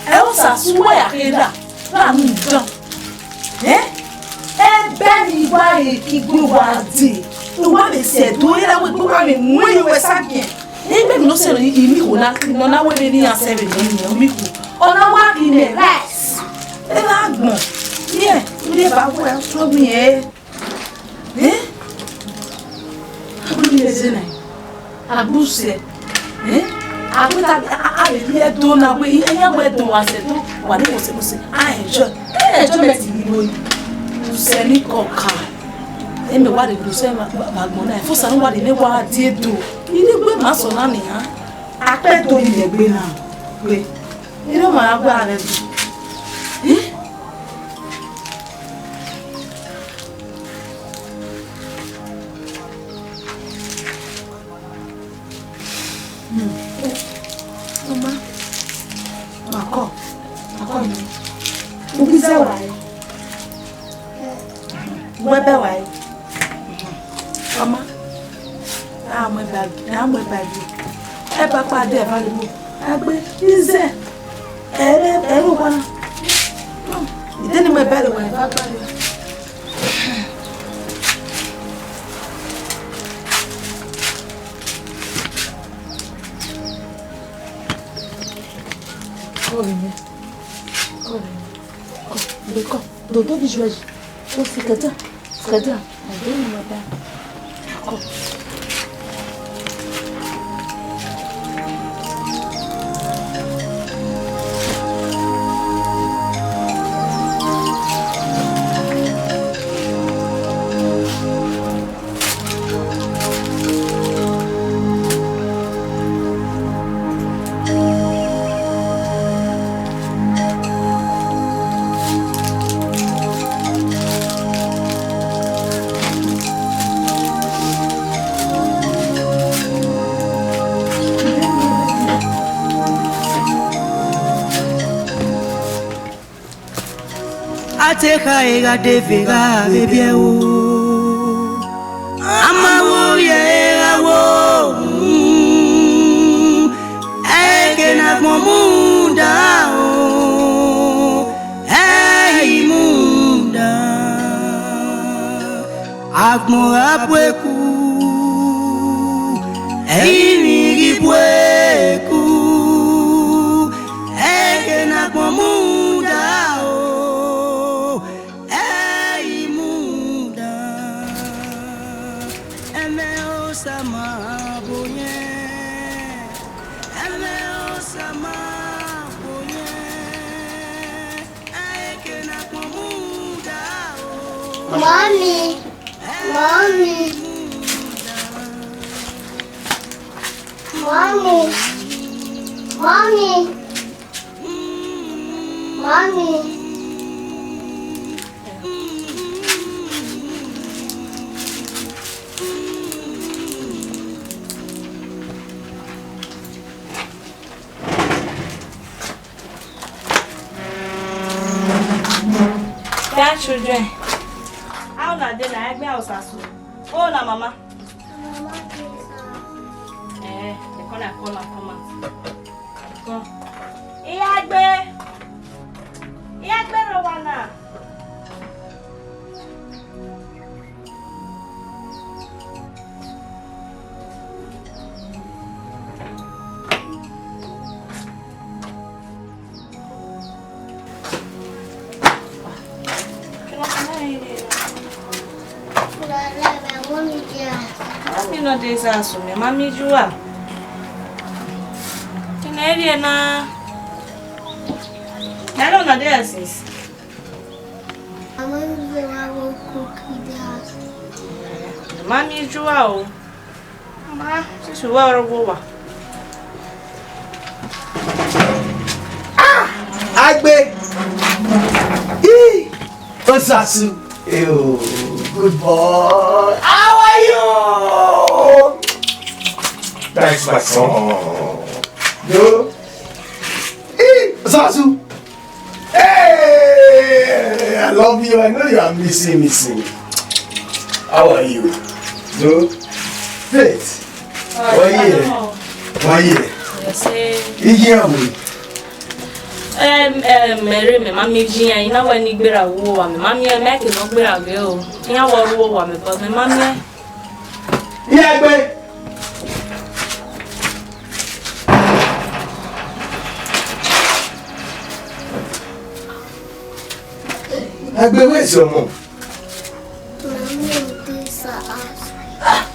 Elsa swear keda. Na mu don. Ebe ni wa ekigbe Uwadiae. Uwadiae said do era we go wa me when you were sagin. Ebe no say imi ko na no na we ni answer ni imi ko. Ona wa ki me rest. Ela gbon. Yeah, we ba well so me Abu ni zena. Abu se. Abu ta a do na we enya we do wa se to wa ni ko se I enjoy. Enjoyment ni lo ni. Se ni koka. Eme wa de se magbona. Fo sa wa de ne wa die do. Ni gbe ma so na ni ha. Ape to ni le gbe na. Gbe. Ni no ma gba re. Mama. Ako ni. Ubize wae. Webe wae. Mama. Mwe bagi. E pa pa de fa libo. Agbe ize. Ere wa. Ide ni mwe bele wae fa pa. Dodo de joelho. Fica já. Aí não vai dar. Ateka ega devega bebie o amawo ye awo eke na munda o munda Agbonghabueku Nigibweku eke na munda Mommy. Dear children, how na dey na egbe osasu? Oh na mama. The corner come out. Come. Iagbe Rowana. No this aso me mami jua. Tineri na. Hello na there sis. Mami jua o. Mama, sis wa robo. Agbe. Osasu. Ew, good boy. How are you? That's my son. Yo. Osasu. Hey. I love you. I know you are missing. How are you? No? Faith. Why here? Mary, my mammy, Gia, you know when you get a war, my mammy, I make it not be a girl. You know what war, but my mammy. Yeah, babe. Where's your mom?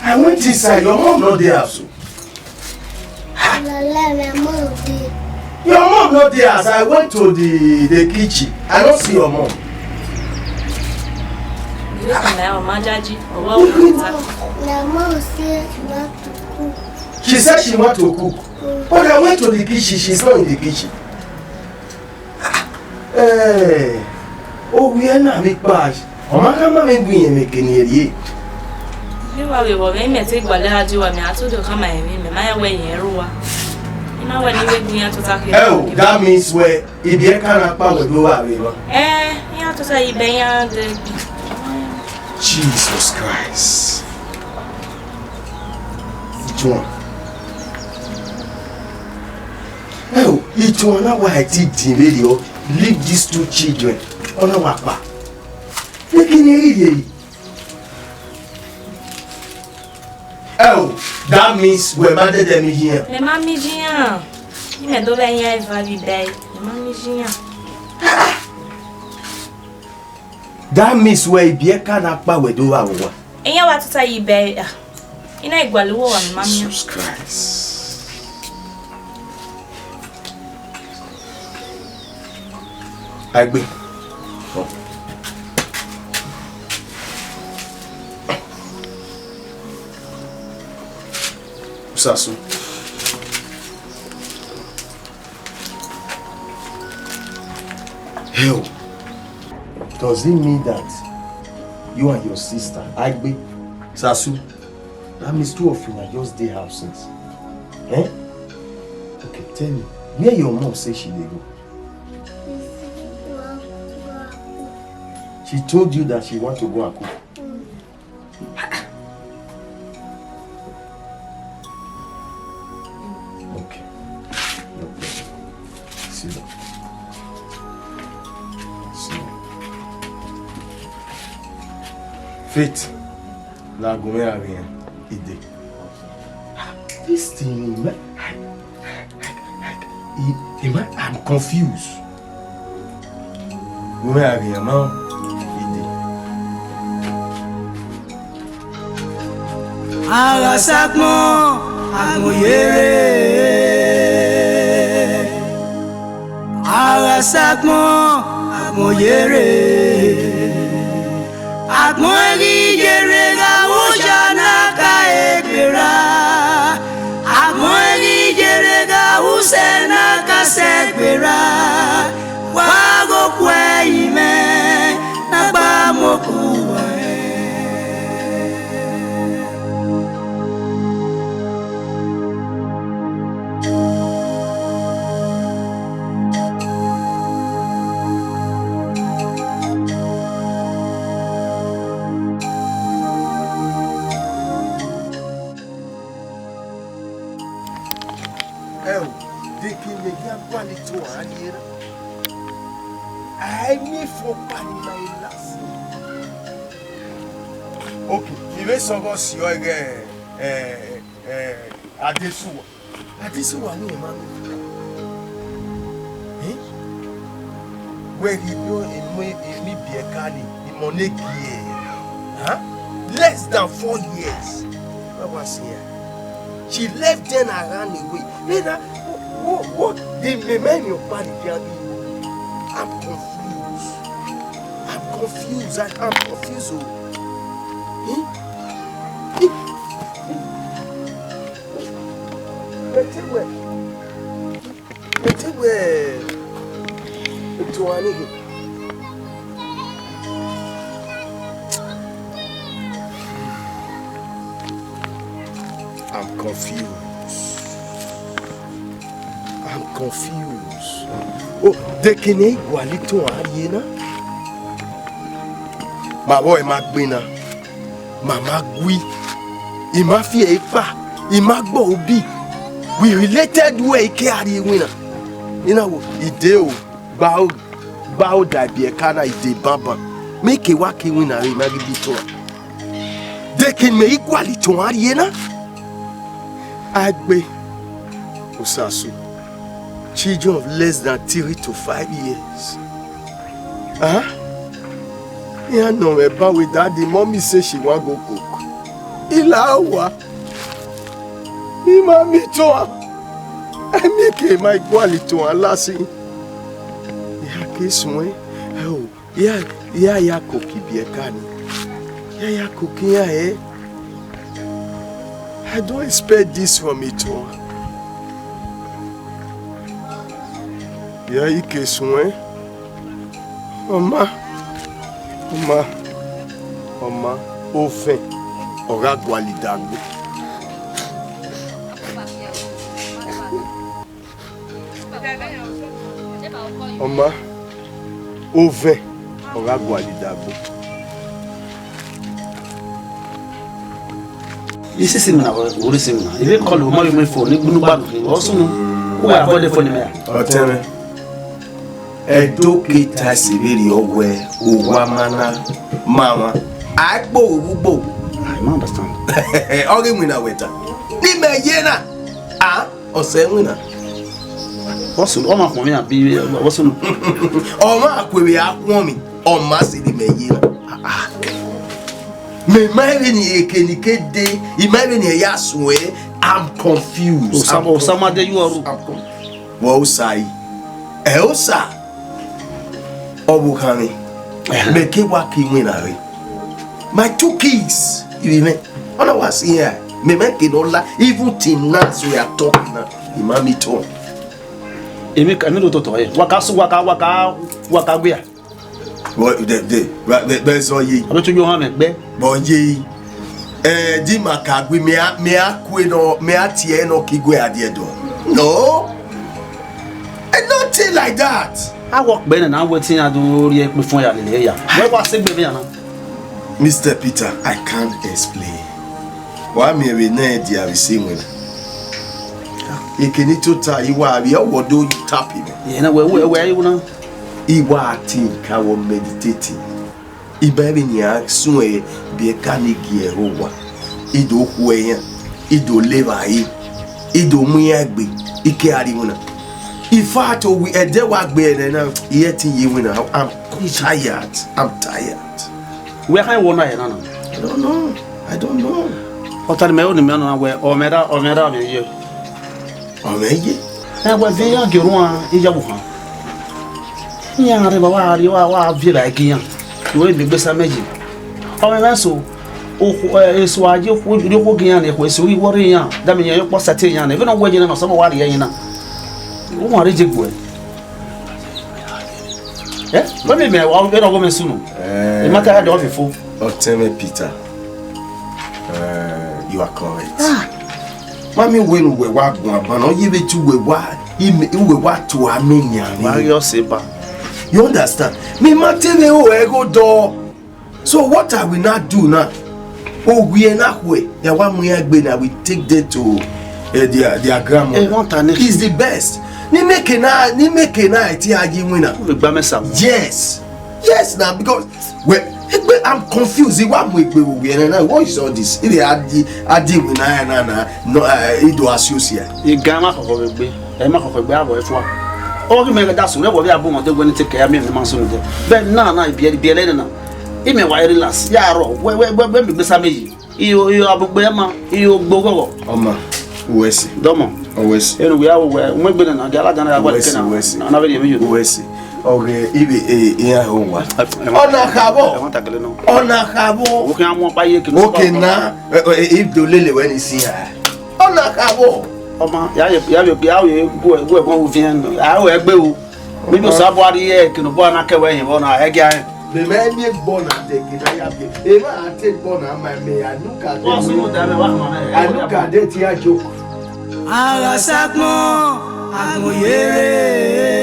I went inside. Your mom not there also. Your mom not there as I went to the kitchen. I don't see your mom. She said she want to cook. But I went to the kitchen. She's not in the kitchen. Hey. Oh, we are not big bash. Oh, my grandma may be making it. You are going to take what I do. I told you to come and my way here. You know when you wake me up to talk. Oh, that means where if you can't power go away. You have to say beyond the Jesus Christ. Which one? Oh, it's one why I did the video. Leave these two children. On a wapa. Oh, that means we're mad at them here. The mammy Gia. You may do any valid day. The mammy Gia. That means we're beer can up with do our work. And you want to say you bear. In a gualu and mammy. Jesus Christ. Agbe. Sasu. Hell. Does it mean that you and your sister, Agbe, Sasu, that means two of you are just day house since? Eh? Okay, tell me, where your mom say she dey go? She told you that she want to go and cook. Okay. No problem. Sit down. Sit down. Faith. La gomme a rien. Idée. This thing, I'm confused. Gomme a rien, man. Arasakmo agmoyere Arasakmo agmoyere Agmoyeri yere ga ujana ka egbera Agmoyeri yere ga usena ka segbera Wago kwe ime na ba moku Okay, il veut savoir si on est à des sous. À des sous, on est man. Hein? Where you know in me be a canny, in money gear. Huh? Less than 4 years. What was here? She left then and ran away. Then what? They remain your body. I'm confused. I'm confused. I'm confused. Oh, de kene walito ariena. my boy Magbina, Mama Gui, Imafia Epa, Imagbo Obi. We related way carry winner. You know, Ideo, Bao Dabiekana, Ide Baba. Make a wacky winner, Magi Bito. They can make equally to Ariana. Agbe Osasu. Children of less than 3 to 5 years. Yeah, no, about with that, the mommy says she want go cook. Ilawa. Imami toa. I make my quality to a lassie. Yeah, kiss me. Oh, yeah, cookie be a canny. Yeah, cookie, eh? I don't expect this from it all. Yeah, you kiss me. Mama, ofen, ora gualidagbe. Mama, ofen, ora gualidagbe. This is na ori simna. If you call my phone, you no bad. Also no. Who are body phone me? Oteme. Edokita sibiri owe uwamana mama. Agbo ubo. I understand. Oge mwina weta. Ni me yena. Ose mwina. What's all my phone me be what's no. Oma akwewe akwon mi. Oma si ni me yena. Me marry ekenike de, imagine yaswe. I'm confused. Osama de you are. Wo sai. Osa. Obukami. Make waki winare. My 2 kids. You mean? All I was here. Me make it all even till now we are talking now. Imami to. Emi kanu to to e. Waka where? What the best on ye. Abeto yo ha me gbe. Bon ye. Di makagwe me akwe no me atie no kigwe ade do. No. And nothing like that. I walk Ben and waiting I do re pe fun ya le ya. Where was say me na? Mr. Peter, I can't explain. Why me we na dia we see when. Ikini to ta iwa bi owodo you tap him. Yeah, na where you now? Iwa ati ka wo meditating. Ibabe ni asun bi ka ni gi erowa. Ido ku eyan, ido leva yi, ido mu yagbe, ike ari wona. If I told we a day work better now, yet you win. I'm tired. Where I want I don't know. What are my own men where or mera you? Or maybe I was very young, in Yabuha. Young, you are very like young. You will be best magic. Oh, my so. Oh, is why you would be working on it. We worry young. That means you're post at young, even a wedding or some warrior. Who are you going? Eh? Let me I'll get a woman soon. The matter I don't before. Oh, tell me, Peter. You are correct. Mammy, when we walk one, but not even to we walk to Armenia. You understand? Me, Martin, go door. So, what I will not do now? Oh, we are not way. The one we are going, we take them to their grandma. He's the best. Ni make na iti agi winner. Yes now because I'm confused. What is all this? If adi winner no ido associate. Igama ko be. E ma ko be abo efo. O ki me da so le bo bi abo mo te go ni take care me man so no. But na bi na. I me wa relax. Ya ro we me be sa meyi. Iyo abugbe ma iyo gbogogo. Oma. Wesi. Domo. Wesi. Enu we be na gala jana ya gwa kena. Na be me you. Wesi. Okay, ibe ya howa. Ona khabo. Okay, am pa ye ke. Okay na if do lele when is here. Ona khabo. Oma, ya go vien. A we gbe o. Mi do sa bo ari ye ke no bo na ke we yin bo na e ga. The man make born and take it. I have it. Eva I take born and my me. I look at it. I look at it here joke. Alasakmo agoyere.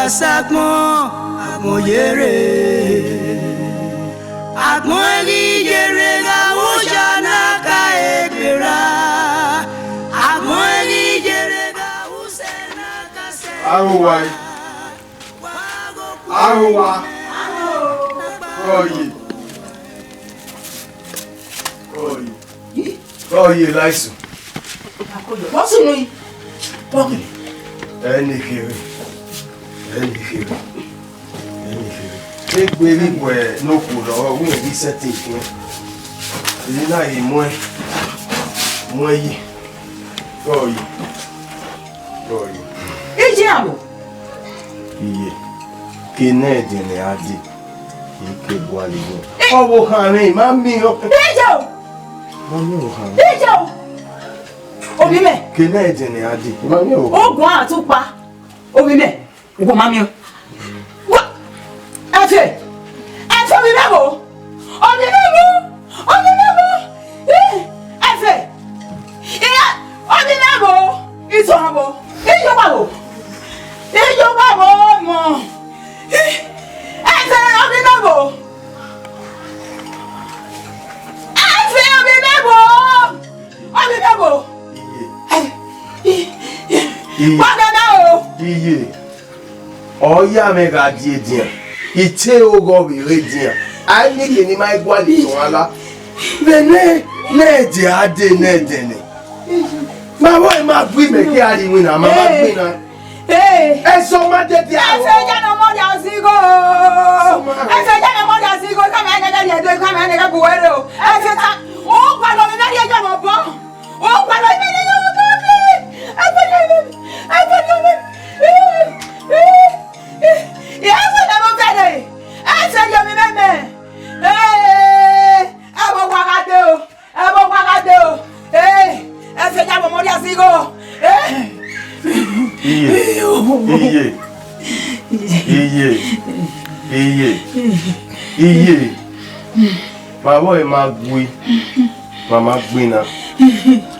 Arasakmo Agbonyere Agbonyere ga ujana ka egbera Agbonyere ga usena ka se Ahuwa Oye laisu What's in Pocket. Ẹni kiri. Egbe rigbo ẹ n'okwu lọ́wọ́ wọ́n èyí sẹ́tì ìfún. Èyí náà yìí mú ẹyí. Oye. Iji àbò. Iye. Kene ẹ̀dìnrìn adé. Ike bu àlejò. Ọwọ́ kàrin máa ń mí ọkùn. Ije o. Máa ń mí ọkùn. Ije o. Omi mẹ́. Kene ẹ̀dìnrìn adé. Máa ń mí ọkùn. Ogun àtúpa. Omi mẹ́. Ogun máa ń mí ọ. Ẹ̀fẹ̀ omi mẹ́wò. Omi mẹ́wò. Ẹ̀fẹ̀. Omi mẹ́wò. Ìtọ̀ àbò. Ìjọba mọ̀. Ẹ̀fẹ̀ omi mẹ́wò. Iye. Oya me ga die dia. Ite ogo we dia. Ani ke ni mai gwa le ton ala. Bene ne di ade ne dene. Ma wo ma gwi me ki ari wi na ma gwi na. E so ma de dia. E se ja no mo dia sigo. Ka me ne ga dia do ka me ne ga buwere o. E se ta o pa lo me na dia ja mo bo. O pa lo me na dia mo bo. Iye. Mama e ma gwi. Mama gwi na.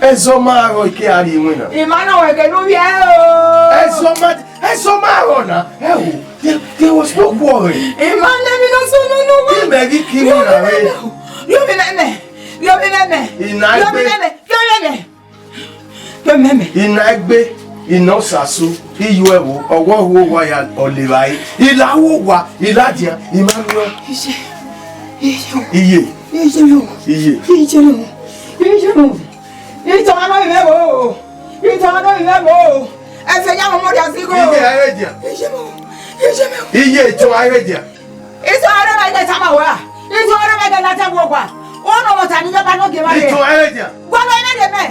Ezo ma ro ke ari wi na. Imana we ke no wie o. Ezo ma ro na. There was no quarrel. Imana mi no so no. Ki me gi ki wi na we. Yo mi meme. Ina egbe ina saso iyu ewo owo wo wa ya olirai ila wo wa ila dia Emmanuel iye Efe ya mo mo dia sigo. Iye to aredia. Iso are ma ga sama wa. Iso are ma ga la ta wo kwa. Ono mo ta ni ga ba no ge ma re. Ito aredia. Gwalo ina de me.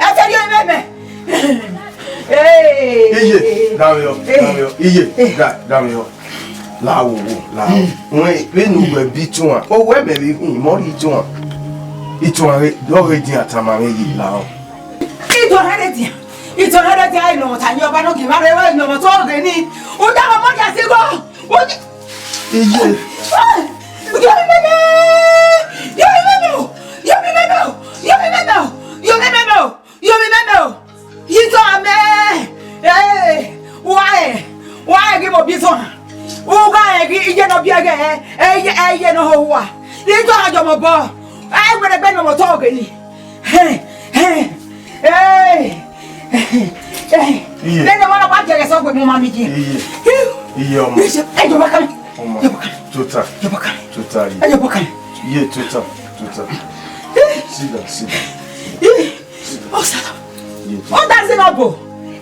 Efe yo meme. Iye, Damio. Lawo. Wọ́n pe nu gbe bi tun a. O we me bi hun mo ri tun a. Itu are do re din atamare yi la o. Itu hare dia ino ta ni oba no ki ma re wa ino mo to ge ni. O da mo ja si go. Iye. You remember. You told me. Hey, why give up this one? Oh, guy, you know, be again. Hey, no, what? You told your boy. I would have been on talking. Hey. Then the one about to get up with Mamma. Sit down. Oh, that's enough.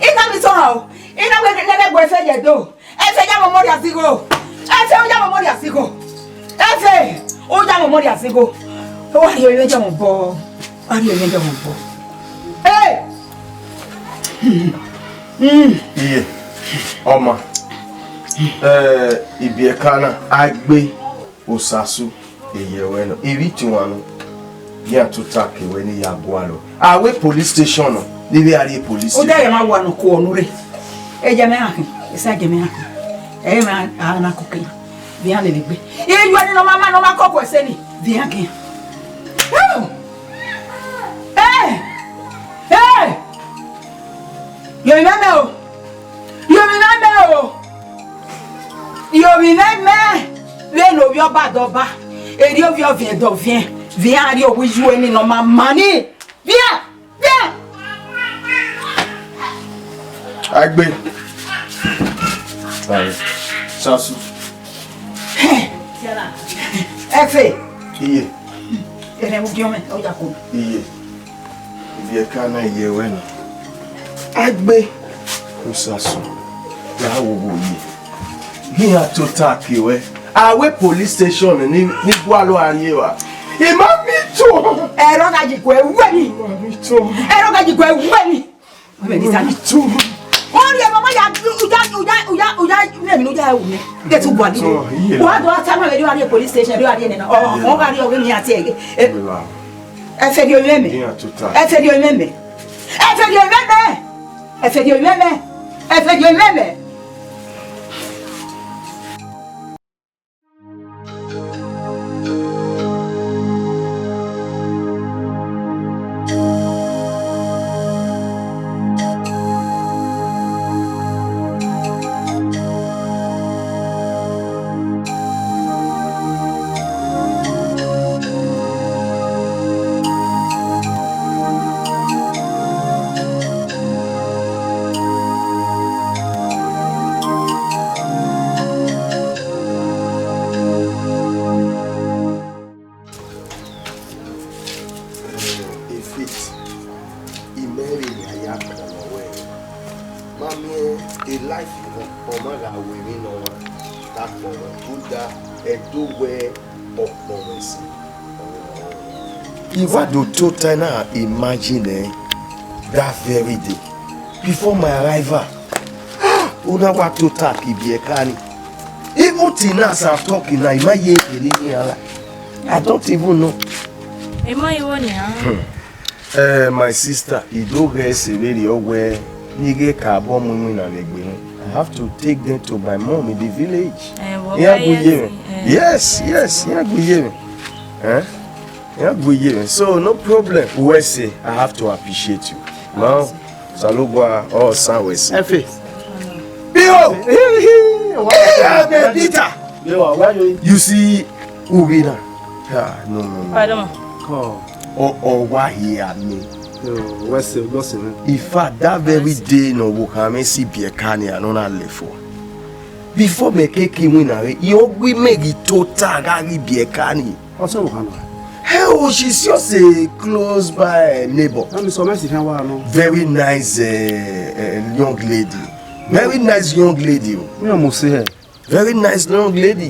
It's not so how. In a way, never go say you do. I say, I'm a more as you go. I say, I'm a more as you go. I say, oh, I'm a more as you go. Oh, are you a young boy? Are you a young boy? Hey! Iye. Oma. Ibiekana agbe osasu eyewe no. Iri tiwanu. Ya to take we ni ya boalo. Awe police station no. Nibi ari police. O da ya ma wa no ko onure. Eje me akin. Isa je me akin. Ma ana kokin. Bi an le gbe. Eju ani no mama no ma kokko ese ni. Bi akin. Yo remember. Viens au vieux badoba. Et Dieu viens aller au jouer ni non ma mani. Viens. Agbe. Allez. Chassou. Efe. Iye. Ere mu giome o yakun. Iye. Iye kana iye wena. Agbe. Chassou. La wo ye. He had to talk you. Awe police station ni Gwalo Ariye wa. Ima mi to. Ero ga jiko eweni. Mi to. Ero ga jiko eweni. Me ni tani to. Ori mama ya uja me no ja wu. Get to body. Wa do atama we do Ariye police station do Ariye na. O ga Ariye o mi ati ege. E fe di o meme. E fe di o meme. E fe di o meme. E fe di o meme. E fe di o meme. If I do total now, imagine that very day before my arrival, una wa to talk Ibiekani. Even till as I'm talking now, I don't even know. My sister, I have to take them to my mom in the village. Yes. So no problem. We say I have to appreciate you. Now, Salugwa or Sawes. You see Ubina. No. Pardon. Or why he had me. In fact, that very day no Wukame see Biekani and on a lefo. Before me came in, we make it total Gary Biekani. Also, oh, she's just a close by neighbor. Very nice young lady. Very nice young lady. Very nice young lady.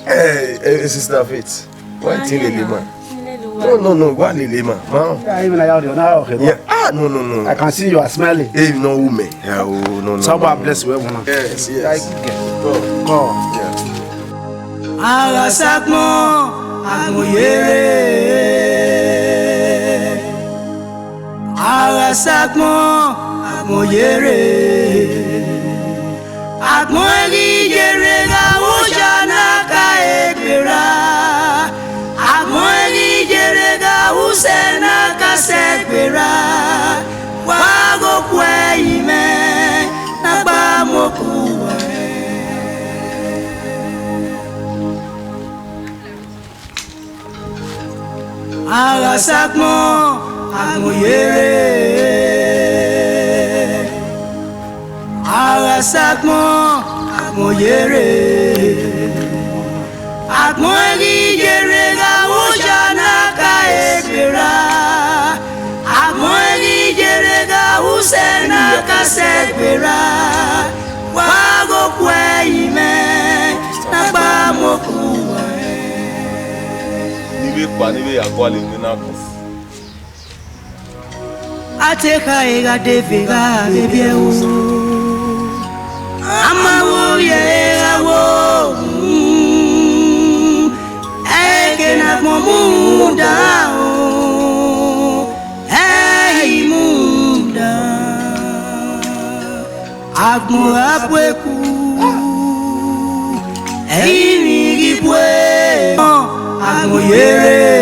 Hey, Sister Faith. One thing, Lima. No, what Lima? Yeah. No. I can see you are smiling. Hey, no woman. No. Someone bless you, woman. Yes. Go. Agasakmo amoyere. Agasakmo amoyere. Agmoegi jerega ujana kaekera. Agmoegi jerega usena kasekera. Wago kweime nagba mokuwa. Agasakmo amoyere. Agasakmo amoyere. Agmoegi jerega ujana kaekera. Agmoegi jerega usena kasekera. Wago kweime nagba mokuwa. Ateka ega devega bebieu. Amawo ye awo. Eke na mumunda. Hey munda. Agbonghabueku. Hey migibwe. Amoyere.